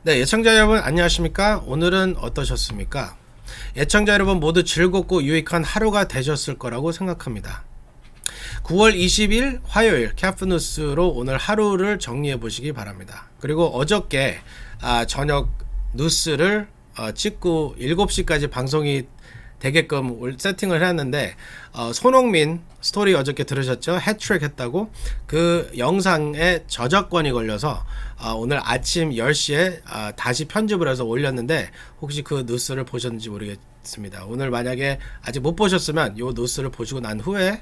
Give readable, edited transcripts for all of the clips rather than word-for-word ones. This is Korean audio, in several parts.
네, 예청자 여러분 안녕하십니까? 오늘은 어떠셨습니까? 예청자 여러분 모두 즐겁고 유익한 하루가 되셨을 거라고 생각합니다. 9월 20일 화요일 캐프뉴스로 오늘 하루를 정리해 보시기 바랍니다. 그리고 어저께 저녁 뉴스를 찍고 7시까지 방송이 되게끔 세팅을 해놨는데 손흥민 스토리 어저께 들으셨죠? 해트트릭 했다고 그 영상에 저작권이 걸려서 오늘 아침 10시에 다시 편집을 해서 올렸는데 혹시 그 뉴스를 보셨는지 모르겠습니다. 오늘 만약에 아직 못 보셨으면 이 뉴스를 보시고 난 후에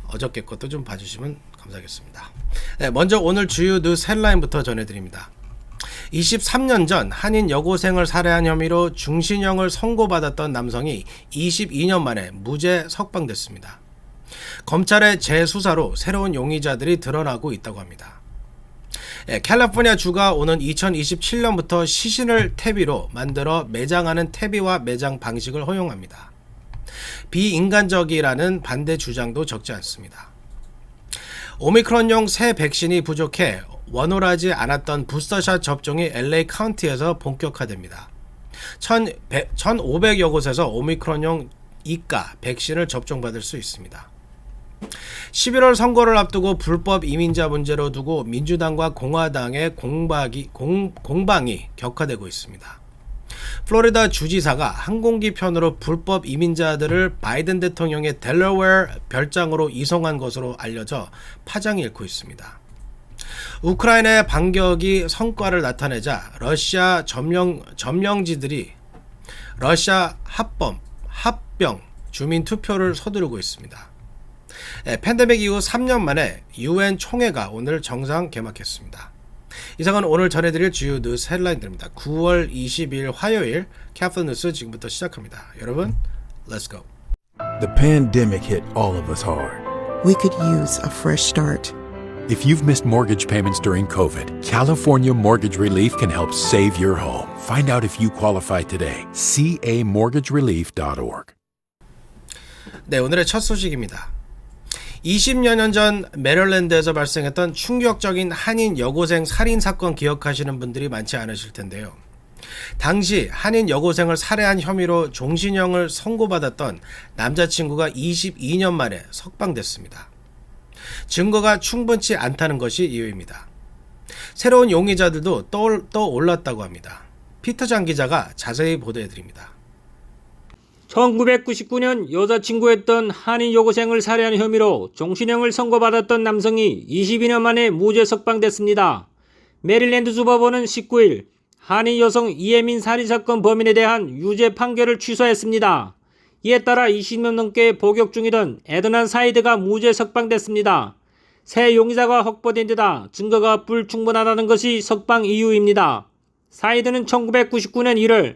어저께 것도 좀 봐주시면 감사하겠습니다. 네, 먼저 오늘 주요 뉴스 헬라인부터 전해드립니다. 23년 전 한인 여고생을 살해한 혐의로 중신형을 선고받았던 남성이 22년 만에 무죄 석방됐습니다. 검찰의 재수사로 새로운 용의자들이 드러나고 있다고 합니다. 캘리포니아 주가 오는 2027년부터 시신을 퇴비로 만들어 매장하는 퇴비와 매장 방식을 허용합니다. 비인간적이라는 반대 주장도 적지 않습니다. 오미크론용 새 백신이 부족해 원활하지 않았던 부스터샷 접종이 LA 카운티에서 본격화됩니다. 1,500여 곳에서 오미크론용 2가 백신을 접종받을 수 있습니다. 11월 선거를 앞두고 불법 이민자 문제로 두고 민주당과 공화당의 공방이 격화되고 있습니다. 플로리다 주지사가 항공기 편으로 불법 이민자들을 바이든 대통령의 델러웨어 별장으로 이송한 것으로 알려져 파장이 일고 있습니다. 우크라이나의 반격이 성과를 나타내자 러시아 점령지들이 러시아 합병 주민 투표를 서두르고 있습니다. 팬데믹 이후 3년 만에 UN 총회가 오늘 정상 개막했습니다. 이상은 오늘 전해드릴 주요 뉴스 헬라인들입니다. 9월 20일 화요일 캐프뉴스 지금부터 시작합니다. 여러분, let's go. The pandemic hit all of us hard. We could use a fresh start. If you've missed mortgage payments during COVID, California Mortgage Relief can help save your home. Find out if you qualify today. camortgagerelief.org. 네, 오늘의 첫 소식입니다. 20여 년 전 메릴랜드에서 발생했던 충격적인 한인 여고생 살인 사건 기억하시는 분들이 많지 않으실 텐데요. 당시 한인 여고생을 살해한 혐의로 종신형을 선고받았던 남자친구가 22년 만에 석방됐습니다. 증거가 충분치 않다는 것이 이유입니다. 새로운 용의자들도 떠올랐다고 합니다. 피터장 기자가 자세히 보도해드립니다. 1999년 여자친구였던 한인 여고생을 살해한 혐의로 종신형을 선고받았던 남성이 22년 만에 무죄 석방됐습니다. 메릴랜드주 법원은 19일 한인 여성 이혜민 살인사건 범인에 대한 유죄 판결을 취소했습니다. 이에 따라 20년 넘게 복역 중이던 에드난 사이드가 무죄 석방됐습니다. 새 용의자가 확보된 데다 증거가 불충분하다는 것이 석방 이유입니다. 사이드는 1999년 1월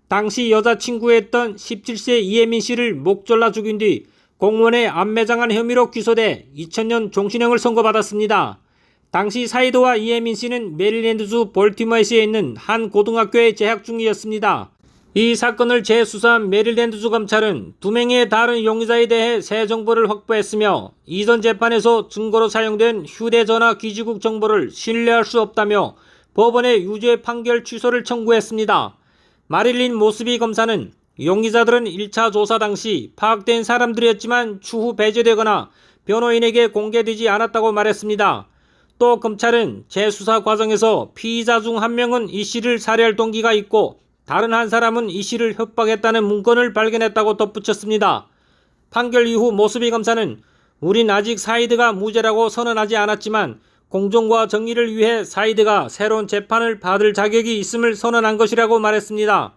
당시 여자친구였던 17세 이혜민 씨를 목 졸라 죽인 뒤 공원에 암매장한 혐의로 기소돼 2000년 종신형을 선고받았습니다. 당시 사이드와 이혜민 씨는 메릴랜드주 볼티모어시에 있는 한 고등학교에 재학 중이었습니다. 이 사건을 재수사한 메릴랜드주 검찰은 2명의 다른 용의자에 대해 새 정보를 확보했으며 이전 재판에서 증거로 사용된 휴대전화 기지국 정보를 신뢰할 수 없다며 법원에 유죄 판결 취소를 청구했습니다. 마릴린 모스비 검사는 용의자들은 1차 조사 당시 파악된 사람들이었지만 추후 배제되거나 변호인에게 공개되지 않았다고 말했습니다. 또 검찰은 재수사 과정에서 피의자 중 한 명은 이 씨를 살해할 동기가 있고 다른 한 사람은 이 씨를 협박했다는 문건을 발견했다고 덧붙였습니다. 판결 이후 모스비 검사는 우린 아직 사이드가 무죄라고 선언하지 않았지만 공정과 정의를 위해 사이드가 새로운 재판을 받을 자격이 있음을 선언한 것이라고 말했습니다.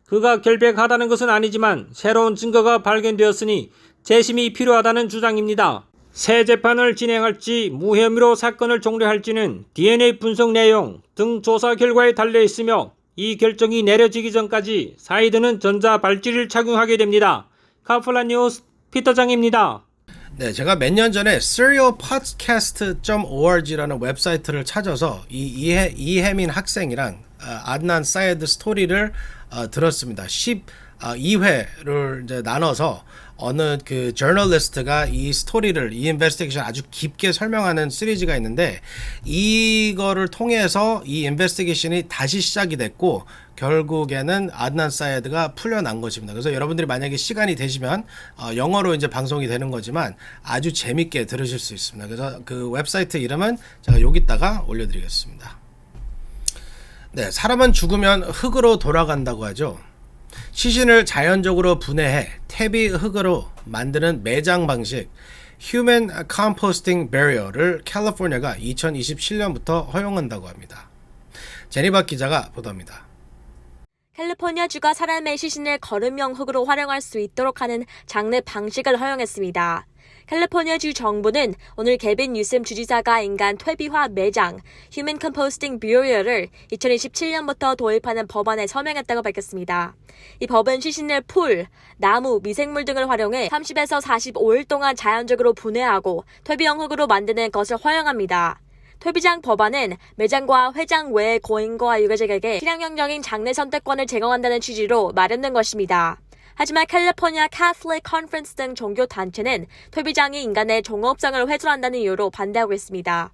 그가 결백하다는 것은 아니지만 새로운 증거가 발견되었으니 재심이 필요하다는 주장입니다. 새 재판을 진행할지 무혐의로 사건을 종료할지는 DNA 분석 내용 등 조사 결과에 달려 있으며 이 결정이 내려지기 전까지 사이드는 전자 발찌를 착용하게 됩니다. 카플란 뉴스 피터장입니다. 네, 제가 몇 년 전에 serialpodcast.org라는 웹사이트를 찾아서 이혜민 학생이랑 아드난 사이드 스토리를 들었습니다. 12회를 이제 나눠서 어느 그 저널리스트가 이 스토리를 이 인베스티게이션 아주 깊게 설명하는 시리즈가 있는데 이거를 통해서 이 인베스티게이션이 다시 시작이 됐고 결국에는 아드난 사이드가 풀려난 것입니다. 그래서 여러분들이 만약에 시간이 되시면 영어로 이제 방송이 되는 거지만 아주 재밌게 들으실 수 있습니다. 그래서 그 웹사이트 이름은 제가 여기다가 올려드리겠습니다. 네, 사람은 죽으면 흙으로 돌아간다고 하죠. 시신을 자연적으로 분해해 퇴비 흙으로 만드는 매장 방식 Human Composting Burial을 캘리포니아가 2027년부터 허용한다고 합니다. 제니바 기자가 보도합니다. 캘리포니아주가 사람의 시신을 거름형 흙으로 활용할 수 있도록 하는 장례 방식을 허용했습니다. 캘리포니아주 정부는 오늘 개빈 뉴섬 주지사가 인간 퇴비화 매장 Human Composting Burial을 2027년부터 도입하는 법안에 서명했다고 밝혔습니다. 이 법은 시신을 풀, 나무, 미생물 등을 활용해 30에서 45일 동안 자연적으로 분해하고 퇴비형 흙으로 만드는 것을 허용합니다. 퇴비장 법안은 매장과 회장 외의 고인과 유가족에게 실행형적인 장례 선택권을 제공한다는 취지로 마련된 것입니다. 하지만 캘리포니아 캐톨릭 컨퍼런스 등 종교 단체는 퇴비장이 인간의 종업성을 훼손한다는 이유로 반대하고 있습니다.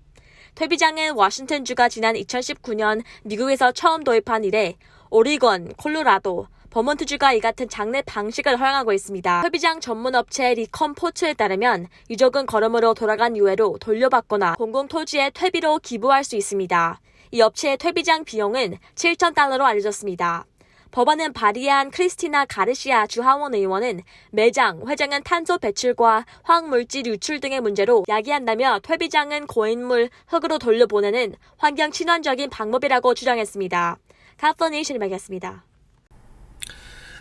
퇴비장은 워싱턴주가 지난 2019년 미국에서 처음 도입한 이래 오리건, 콜로라도, 버몬트주가 이 같은 장례 방식을 허용하고 있습니다. 퇴비장 전문 업체 리컴포트에 따르면 유족은 걸음으로 돌아간 이후로 돌려받거나 공공토지에 퇴비로 기부할 수 있습니다. 이 업체의 퇴비장 비용은 $7,000로 알려졌습니다. 법안은 발의한 크리스티나 가르시아 주 하원 의원은 매장, 회장은 탄소 배출과 화학물질 유출 등의 문제로 야기한다며 퇴비장은 고인물 흙으로 돌려보내는 환경 친환적인 방법이라고 주장했습니다. 카플네이션이 밝혔습니다.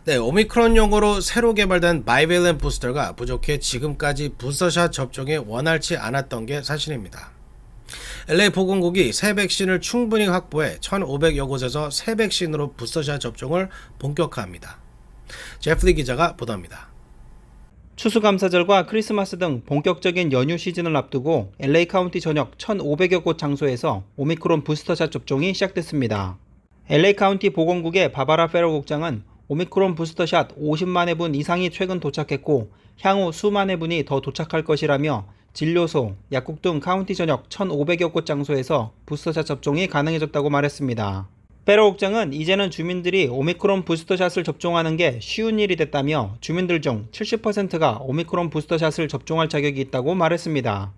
네, 오미크론용으로 새로 개발된 바이밸런 부스터가 부족해 지금까지 부스터샷 접종에 원활치 않았던 게 사실입니다. LA 보건국이 새 백신을 충분히 확보해 1,500여 곳에서 새 백신으로 부스터샷 접종을 본격화합니다. 제프리 기자가 보도합니다. 추수감사절과 크리스마스 등 본격적인 연휴 시즌을 앞두고 LA 카운티 전역 1,500여 곳 장소에서 오미크론 부스터샷 접종이 시작됐습니다. LA 카운티 보건국의 바바라 페로 국장은 오미크론 부스터샷 50만 회분 이상이 최근 도착했고 향후 수만 회분이 더 도착할 것이라며 진료소, 약국 등 카운티 전역 1,500여 곳 장소에서 부스터샷 접종이 가능해졌다고 말했습니다. 페로 국장은 이제는 주민들이 오미크론 부스터샷을 접종하는 게 쉬운 일이 됐다며 주민들 중 70%가 오미크론 부스터샷을 접종할 자격이 있다고 말했습니다.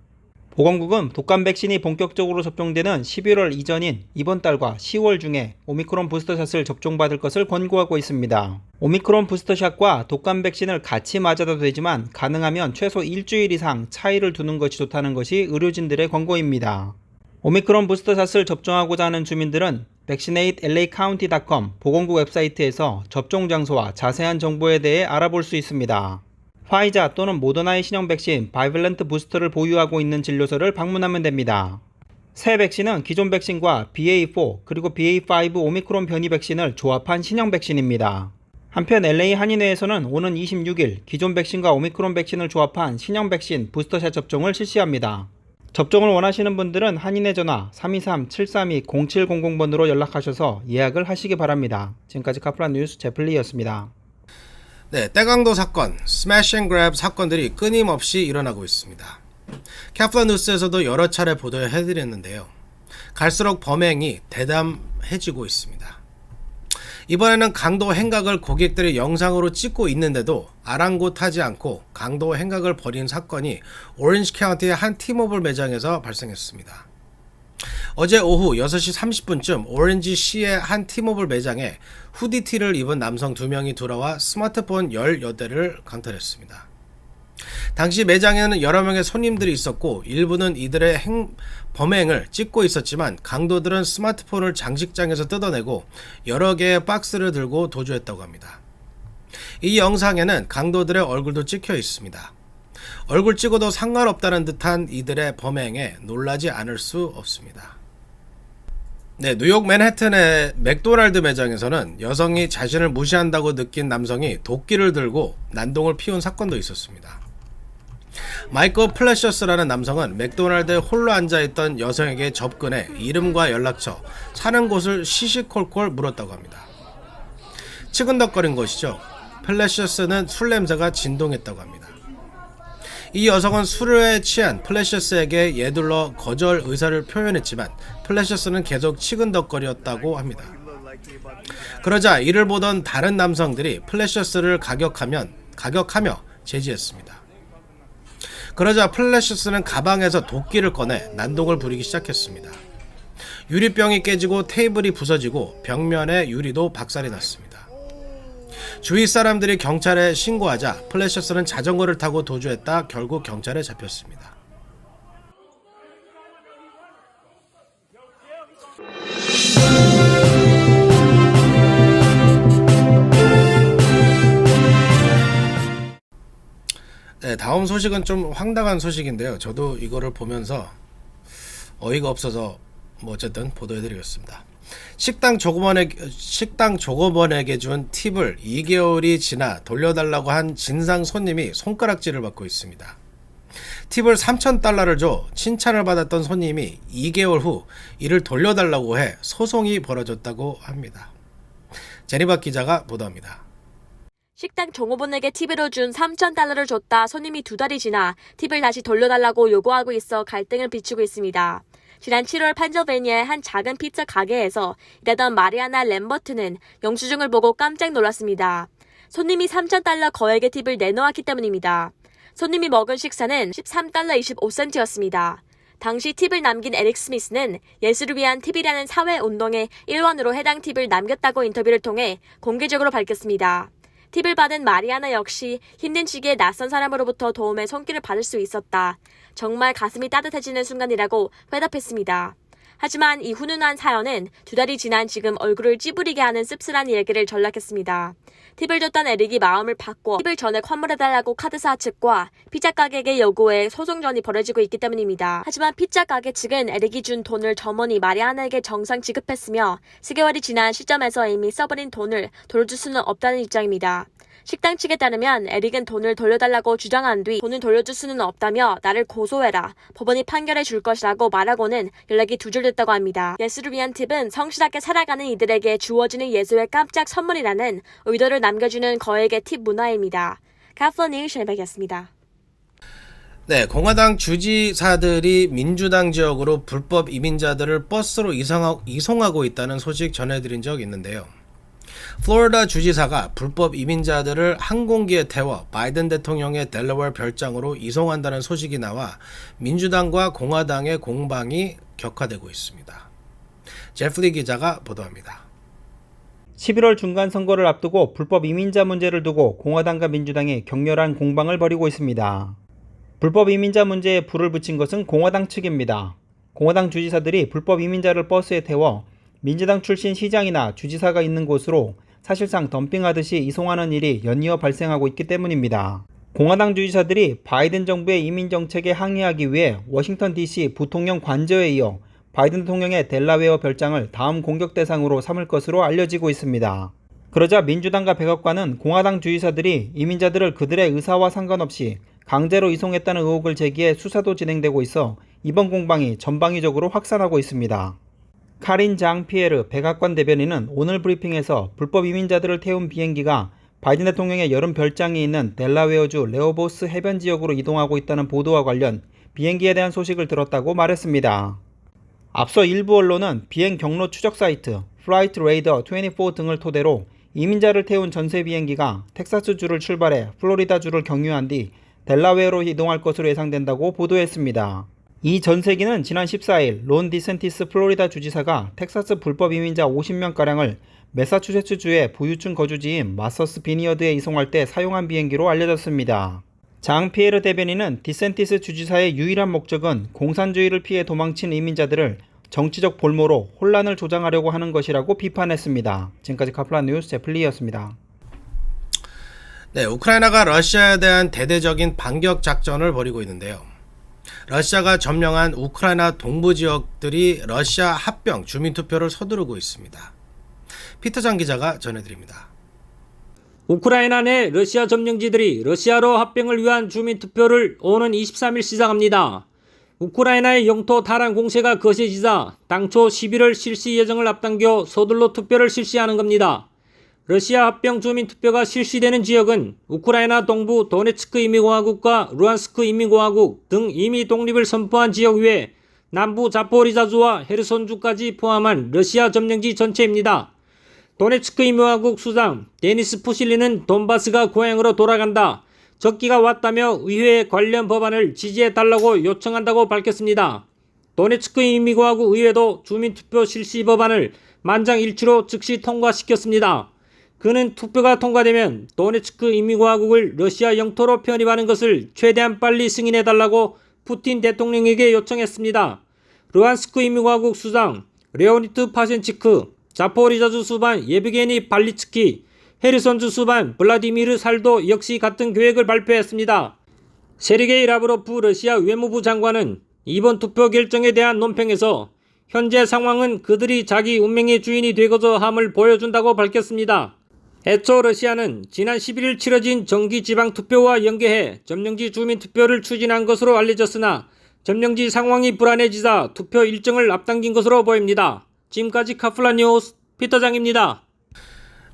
보건국은 독감 백신이 본격적으로 접종되는 11월 이전인 이번 달과 10월 중에 오미크론 부스터샷을 접종받을 것을 권고하고 있습니다. 오미크론 부스터샷과 독감 백신을 같이 맞아도 되지만 가능하면 최소 일주일 이상 차이를 두는 것이 좋다는 것이 의료진들의 권고입니다. 오미크론 부스터샷을 접종하고자 하는 주민들은 vaccinateLAcounty.com 보건국 웹사이트에서 접종 장소와 자세한 정보에 대해 알아볼 수 있습니다. 파이자 또는 모더나의 신형 백신 바이밸런트 부스터를 보유하고 있는 진료소를 방문하면 됩니다. 새 백신은 기존 백신과 BA4 그리고 BA5 오미크론 변이 백신을 조합한 신형 백신입니다. 한편 LA 한인회에서는 오는 26일 기존 백신과 오미크론 백신을 조합한 신형 백신 부스터샷 접종을 실시합니다. 접종을 원하시는 분들은 한인회 전화 323-732-0700번으로 연락하셔서 예약을 하시기 바랍니다. 지금까지 카플란 뉴스 제플리였습니다. 네, 때강도 사건, 스매시 앤 그랩 사건들이 끊임없이 일어나고 있습니다. 카플란 뉴스에서도 여러 차례 보도해드렸는데요. 갈수록 범행이 대담해지고 있습니다. 이번에는 강도 행각을 고객들이 영상으로 찍고 있는데도 아랑곳하지 않고 강도 행각을 벌인 사건이 오렌지 카운티의 한 티모빌 매장에서 발생했습니다. 어제 오후 6시 30분쯤 오렌지시의 한 티모빌 매장에 후디티를 입은 남성 2명이 들어와 스마트폰 18대를 강탈했습니다. 당시 매장에는 여러 명의 손님들이 있었고 일부는 이들의 범행을 찍고 있었지만 강도들은 스마트폰을 장식장에서 뜯어내고 여러 개의 박스를 들고 도주했다고 합니다. 이 영상에는 강도들의 얼굴도 찍혀 있습니다. 얼굴 찍어도 상관없다는 듯한 이들의 범행에 놀라지 않을 수 없습니다. 네, 뉴욕 맨해튼의 맥도날드 매장에서는 여성이 자신을 무시한다고 느낀 남성이 도끼를 들고 난동을 피운 사건도 있었습니다. 마이클 플래셔스라는 남성은 맥도날드에 홀로 앉아있던 여성에게 접근해 이름과 연락처, 사는 곳을 시시콜콜 물었다고 합니다. 치근덕거린 것이죠. 플래셔스는 술 냄새가 진동했다고 합니다. 이 여성은 술에 취한 플래셔스에게 예둘러 거절 의사를 표현했지만 플래셔스는 계속 치근덕거렸다고 합니다. 그러자 이를 보던 다른 남성들이 플래셔스를 가격하며 제지했습니다. 그러자 플래셔스는 가방에서 도끼를 꺼내 난동을 부리기 시작했습니다. 유리병이 깨지고 테이블이 부서지고 벽면의 유리도 박살이 났습니다. 주위 사람들이 경찰에 신고하자 플래셔스는 자전거를 타고 도주했다 결국 경찰에 잡혔습니다. 네, 다음 소식은 좀 황당한 소식인데요. 저도 이거를 보면서 어이가 없어서 어쨌든 보도해드리겠습니다. 식당 종업원에게 준 팁을 2개월이 지나 돌려달라고 한 진상 손님이 손가락질을 받고 있습니다. 팁을 $3,000를 줘 칭찬을 받았던 손님이 2개월 후 이를 돌려달라고 해 소송이 벌어졌다고 합니다. 제니박 기자가 보도합니다. 식당 종업원에게 팁으로 준 $3,000를 줬다 손님이 2달이 지나 팁을 다시 돌려달라고 요구하고 있어 갈등을 비추고 있습니다. 지난 7월 펜실베니아의 한 작은 피자 가게에서 일하던 마리아나 램버트는 영수증을 보고 깜짝 놀랐습니다. 손님이 $3,000 거액의 팁을 내놓았기 때문입니다. 손님이 먹은 식사는 $13.25였습니다. 당시 팁을 남긴 에릭 스미스는 예수를 위한 팁이라는 사회운동의 일원으로 해당 팁을 남겼다고 인터뷰를 통해 공개적으로 밝혔습니다. 팁을 받은 마리아나 역시 힘든 시기에 낯선 사람으로부터 도움의 손길을 받을 수 있었다. 정말 가슴이 따뜻해지는 순간이라고 회답했습니다. 하지만 이 훈훈한 사연은 2달이 지난 지금 얼굴을 찌푸리게 하는 씁쓸한 얘기를 전락했습니다. 팁을 줬던 에릭이 마음을 바꿔 팁을 전액 환불해달라고 카드사 측과 피자 가게의 요구에 소송전이 벌어지고 있기 때문입니다. 하지만 피자 가게 측은 에릭이 준 돈을 점원이 마리아나에게 정상 지급했으며 4개월이 지난 시점에서 이미 써버린 돈을 돌려줄 수는 없다는 입장입니다. 식당 측에 따르면 에릭은 돈을 돌려달라고 주장한 뒤 돈을 돌려줄 수는 없다며 나를 고소해라. 법원이 판결해 줄 것이라고 말하고는 연락이 두절됐다고 합니다. 예수를 위한 팁은 성실하게 살아가는 이들에게 주어지는 예수의 깜짝 선물이라는 의도를 남겨주는 거액의 팁 문화입니다. 카플러니션백이었습니다. 네, 공화당 주지사들이 민주당 지역으로 불법 이민자들을 버스로 이송하고 있다는 소식 전해드린 적 있는데요. 플로리다 주지사가 불법 이민자들을 항공기에 태워 바이든 대통령의 델러웨어 별장으로 이송한다는 소식이 나와 민주당과 공화당의 공방이 격화되고 있습니다. 제프리 기자가 보도합니다. 11월 중간 선거를 앞두고 불법 이민자 문제를 두고 공화당과 민주당이 격렬한 공방을 벌이고 있습니다. 불법 이민자 문제에 불을 붙인 것은 공화당 측입니다. 공화당 주지사들이 불법 이민자를 버스에 태워 민주당 출신 시장이나 주지사가 있는 곳으로 사실상 덤핑하듯이 이송하는 일이 연이어 발생하고 있기 때문입니다. 공화당 주지사들이 바이든 정부의 이민 정책에 항의하기 위해 워싱턴 DC 부통령 관저에 이어 바이든 대통령의 델라웨어 별장을 다음 공격 대상으로 삼을 것으로 알려지고 있습니다. 그러자 민주당과 백악관은 공화당 주지사들이 이민자들을 그들의 의사와 상관없이 강제로 이송했다는 의혹을 제기해 수사도 진행되고 있어 이번 공방이 전방위적으로 확산하고 있습니다. 카린 장 피에르 백악관 대변인은 오늘 브리핑에서 불법 이민자들을 태운 비행기가 바이든 대통령의 여름 별장이 있는 델라웨어주 레호보스 해변 지역으로 이동하고 있다는 보도와 관련 비행기에 대한 소식을 들었다고 말했습니다. 앞서 일부 언론은 비행 경로 추적 사이트 Flight Radar 24 등을 토대로 이민자를 태운 전세 비행기가 텍사스주를 출발해 플로리다주를 경유한 뒤 델라웨어로 이동할 것으로 예상된다고 보도했습니다. 이 전세기는 지난 14일 론 디센티스 플로리다 주지사가 텍사스 불법 이민자 50명가량을 매사추세츠주의 부유층 거주지인 마서스 비니어드에 이송할 때 사용한 비행기로 알려졌습니다. 장 피에르 대변인은 디센티스 주지사의 유일한 목적은 공산주의를 피해 도망친 이민자들을 정치적 볼모로 혼란을 조장하려고 하는 것이라고 비판했습니다. 지금까지 카플란 뉴스 제플리였습니다. 네, 우크라이나가 러시아에 대한 대대적인 반격 작전을 벌이고 있는데요. 러시아가 점령한 우크라이나 동부 지역들이 러시아 합병 주민투표를 서두르고 있습니다. 피터장 기자가 전해드립니다. 우크라이나 내 러시아 점령지들이 러시아로 합병을 위한 주민투표를 오는 23일 시작합니다. 우크라이나의 영토 탈환 공세가 거세지자 당초 11월 실시 예정을 앞당겨 서둘러 투표를 실시하는 겁니다. 러시아 합병 주민 투표가 실시되는 지역은 우크라이나 동부 도네츠크 인민공화국과 루안스크 인민공화국 등 이미 독립을 선포한 지역 외에 남부 자포리자주와 헤르손주까지 포함한 러시아 점령지 전체입니다. 도네츠크 인민공화국 수장 데니스 푸실리는 돈바스가 고향으로 돌아간다. 적기가 왔다며 의회에 관련 법안을 지지해달라고 요청한다고 밝혔습니다. 도네츠크 인민공화국 의회도 주민투표 실시 법안을 만장일치로 즉시 통과시켰습니다. 그는 투표가 통과되면 도네츠크 인민공화국을 러시아 영토로 편입하는 것을 최대한 빨리 승인해달라고 푸틴 대통령에게 요청했습니다. 루안스크 인민공화국 수장 레오니트 파센치크, 자포리자주 수반 예브게니 발리츠키, 헤르손주 수반 블라디미르 살도 역시 같은 계획을 발표했습니다. 세르게이 라브로프 러시아 외무부 장관은 이번 투표 결정에 대한 논평에서 현재 상황은 그들이 자기 운명의 주인이 되고자 함을 보여준다고 밝혔습니다. 애초 러시아는 지난 11일 치러진 정기지방투표와 연계해 점령지 주민투표를 추진한 것으로 알려졌으나 점령지 상황이 불안해지자 투표 일정을 앞당긴 것으로 보입니다. 지금까지 카플라 뉴스 피터장입니다.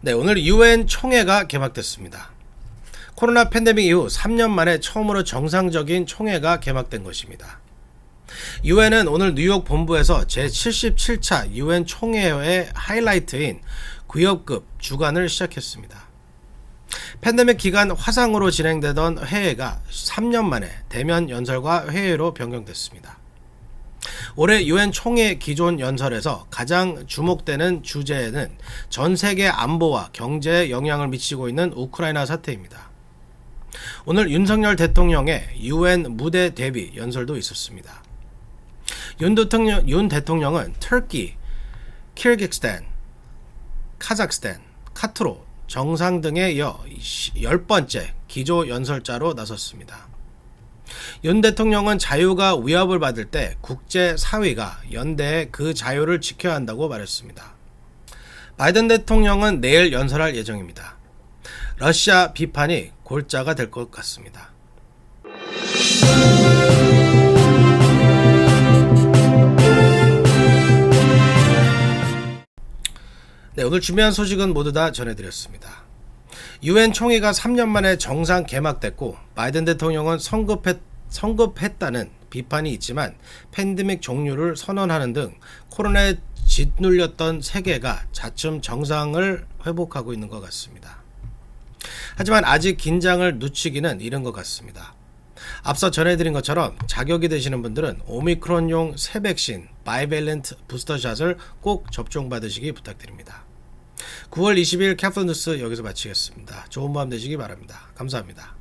네, 오늘 UN 총회가 개막됐습니다. 코로나 팬데믹 이후 3년 만에 처음으로 정상적인 총회가 개막된 것입니다. UN은 오늘 뉴욕 본부에서 제77차 UN 총회의 하이라이트인 구역급 주간을 시작했습니다. 팬데믹 기간 화상으로 진행되던 회의가 3년 만에 대면 연설과 회의로 변경됐습니다. 올해 UN 총회 기존 연설에서 가장 주목되는 주제는 전 세계 안보와 경제에 영향을 미치고 있는 우크라이나 사태입니다. 오늘 윤석열 대통령의 UN 무대 대비 연설도 있었습니다. 윤 대통령은 터키, 키르기스탄, 카자흐스탄, 카트로, 정상 등에 이어 10번째 기조 연설자로 나섰습니다. 윤 대통령은 자유가 위협을 받을 때 국제 사회가 연대해 그 자유를 지켜야 한다고 말했습니다. 바이든 대통령은 내일 연설할 예정입니다. 러시아 비판이 골자가 될 것 같습니다. 네, 오늘 준비한 소식은 모두 다 전해드렸습니다. UN 총회가 3년 만에 정상 개막됐고 바이든 대통령은 성급했다는 비판이 있지만 팬데믹 종료를 선언하는 등 코로나에 짓눌렸던 세계가 차츰 정상을 회복하고 있는 것 같습니다. 하지만 아직 긴장을 늦추기는 이른 것 같습니다. 앞서 전해드린 것처럼 자격이 되시는 분들은 오미크론용 새 백신 바이밸런트 부스터샷을 꼭 접종받으시기 부탁드립니다. 9월 20일 캐프뉴스 여기서 마치겠습니다. 좋은 밤 되시기 바랍니다. 감사합니다.